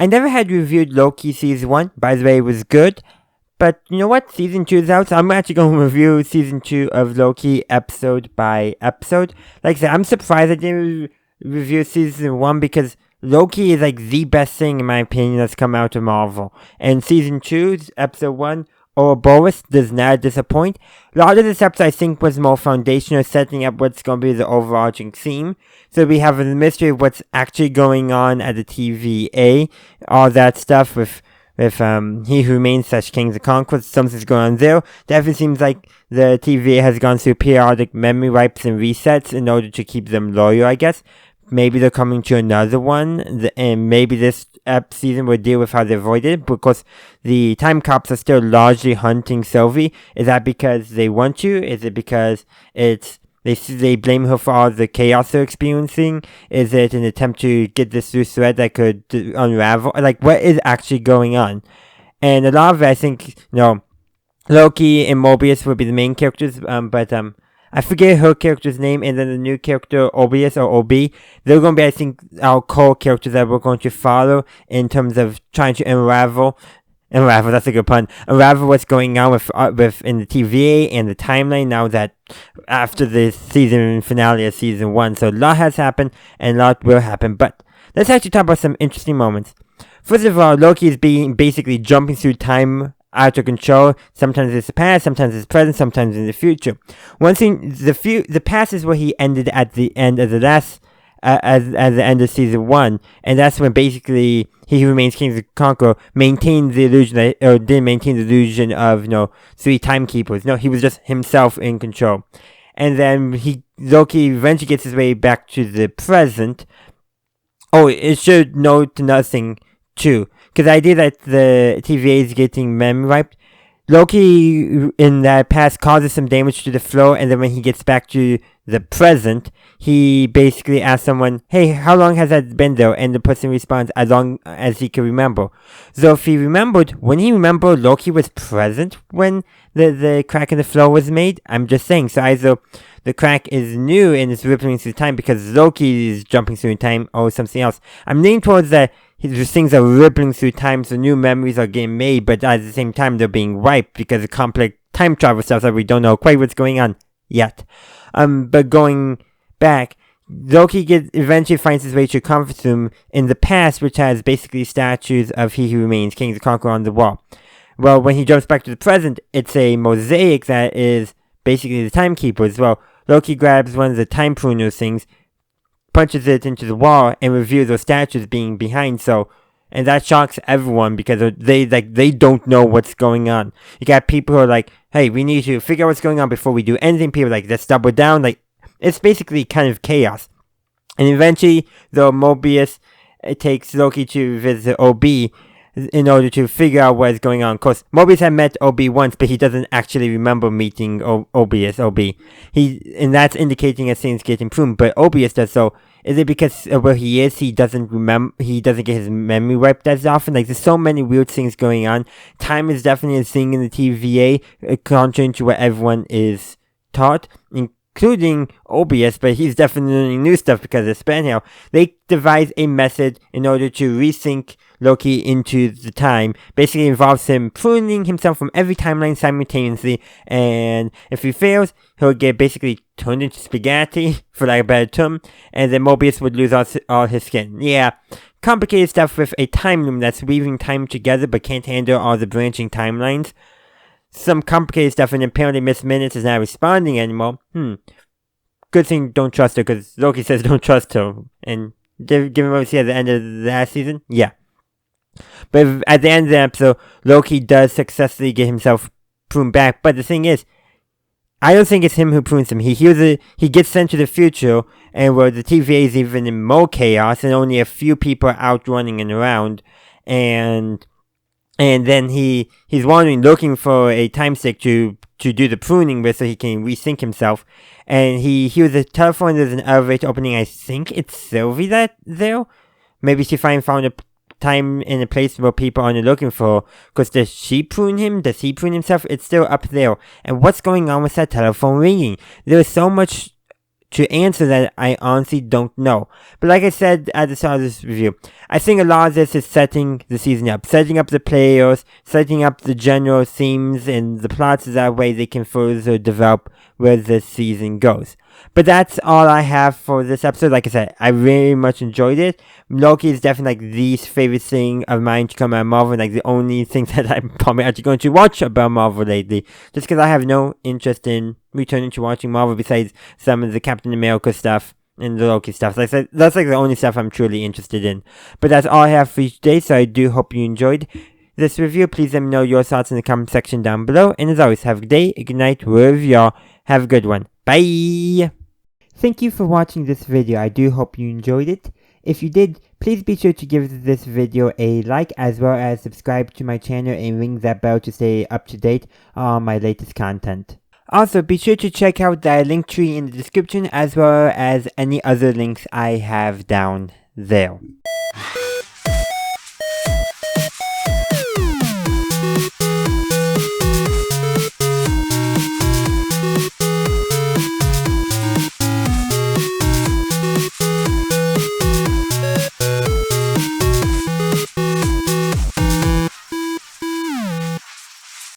I never had reviewed Loki Season 1. By the way, it was good. But you know what? Season 2 is out, so I'm actually going to review Season 2 of Loki episode by episode. Like I said, I'm surprised I didn't review Season 1 because Loki is like the best thing, in my opinion, that's come out of Marvel. And Season 2, Episode 1, Ouroboros, does not disappoint. A lot of this episode, I think, was more foundational, setting up what's going to be the overarching theme. So we have the mystery of what's actually going on at the TVA, all that stuff with He Who Remains / Kings of Conquest, something's going on there. Definitely seems like the TVA has gone through periodic memory wipes and resets in order to keep them loyal, I guess. Maybe they're coming to another one, and maybe this season will deal with how they avoided it, because the time cops are still largely hunting Sylvie. Is that because they want to? Is it because they blame her for all the chaos they're experiencing? Is it an attempt to get this loose thread that could unravel? Like, what is actually going on? And a lot of it, I think, Loki and Mobius will be the main characters, but I forget her character's name, and then the new character, Obius or OB, they're going to be, I think, our core characters that we're going to follow in terms of trying to unravel, that's a good pun, unravel what's going on with in the TVA and the timeline now that after the season finale of Season 1. So a lot has happened, and a lot will happen, but let's actually talk about some interesting moments. First of all, Loki is basically jumping through time out of control. Sometimes it's the past, sometimes it's present, sometimes in the future. One thing, the past is where he ended at the end of the last, at the end of Season 1, and that's when basically He Who Remains King of Conquer maintained the illusion, or didn't maintain the illusion of, 3 timekeepers. No, he was just himself in control. And then Loki eventually gets his way back to the present. Oh, it should note nothing too, because the idea that the TVA is getting memory wiped, Loki in that past causes some damage to the floor, and then when he gets back to the present, he basically asks someone, hey, how long has that been there? And the person responds, as long as he can remember. So if he remembered, when he remembered Loki was present when the crack in the floor was made? I'm just saying, so either the crack is new and it's rippling through time because Loki is jumping through time, or something else. I'm leaning towards that these things are rippling through time, so new memories are getting made, but at the same time they're being wiped because of complex time travel stuff that we don't know quite what's going on yet. But going back, Loki eventually finds his way to a conference room in the past, which has basically statues of He Who Remains, King of Conquer on the wall. Well, when he jumps back to the present, it's a mosaic that is basically the timekeepers. Well, Loki grabs one of the time pruner things, punches it into the wall, and reveals those statues being behind. And that shocks everyone because they don't know what's going on. You got people who are like, hey, we need to figure out what's going on before we do anything. People are like, let's double down. Like, it's basically kind of chaos. And eventually, though, Mobius takes Loki to visit OB in order to figure out what is going on. Of course, Mobius had met OB once, but he doesn't actually remember meeting Obius, OB. And that's indicating that things get improved, but Obius does. So is it because of where he is, he doesn't get his memory wiped as often? Like, there's so many weird things going on. Time is definitely a thing in the TVA, contrary to what everyone is taught, including Obius, but he's definitely learning new stuff because of Spanhill. They devise a method in order to resync Loki into the time. Basically involves him pruning himself from every timeline simultaneously, and if he fails, he'll get basically turned into spaghetti, for lack of a better term, and then Mobius would lose all his skin. Yeah, complicated stuff with a time loom that's weaving time together but can't handle all the branching timelines. Some complicated stuff, and apparently Miss Minutes is not responding anymore. Good thing don't trust her, because Loki says don't trust her. And given what we see at the end of the last season, yeah. But at the end of the episode, Loki does successfully get himself pruned back. But the thing is, I don't think it's him who prunes him. He gets sent to the future, and where the TVA is even in more chaos, and only a few people are out running and around. And then he's wandering, looking for a time stick to do the pruning with, so he can resync himself. And he hears a telephone. There's an elevator opening. I think it's Sylvie that there. Maybe she found a time in a place where people aren't looking for. Because does she prune him? Does he prune himself? It's still up there. And what's going on with that telephone ringing? There's so much to answer that. I honestly don't know. But like I said at the start of this review, I think a lot of this is setting the season up, setting up the players, setting up the general themes and the plots, so that way they can further develop where the season goes. But that's all I have for this episode. Like I said, I very much enjoyed it. Loki is definitely like the favorite thing of mine to come out of Marvel, like the only thing that I'm probably actually going to watch about Marvel lately, just because I have no interest in returning to watching Marvel besides some of the Captain America stuff and the Loki stuff. Like I said, that's like the only stuff I'm truly interested in. But that's all I have for you today, so I do hope you enjoyed this review. Please let me know your thoughts in the comment section down below. And as always, have a good day, a good night, wherever you are. Have a good one. Bye! Thank you for watching this video. I do hope you enjoyed it. If you did, please be sure to give this video a like, as well as subscribe to my channel and ring that bell to stay up to date on my latest content. Also, be sure to check out the link tree in the description, as well as any other links I have down there.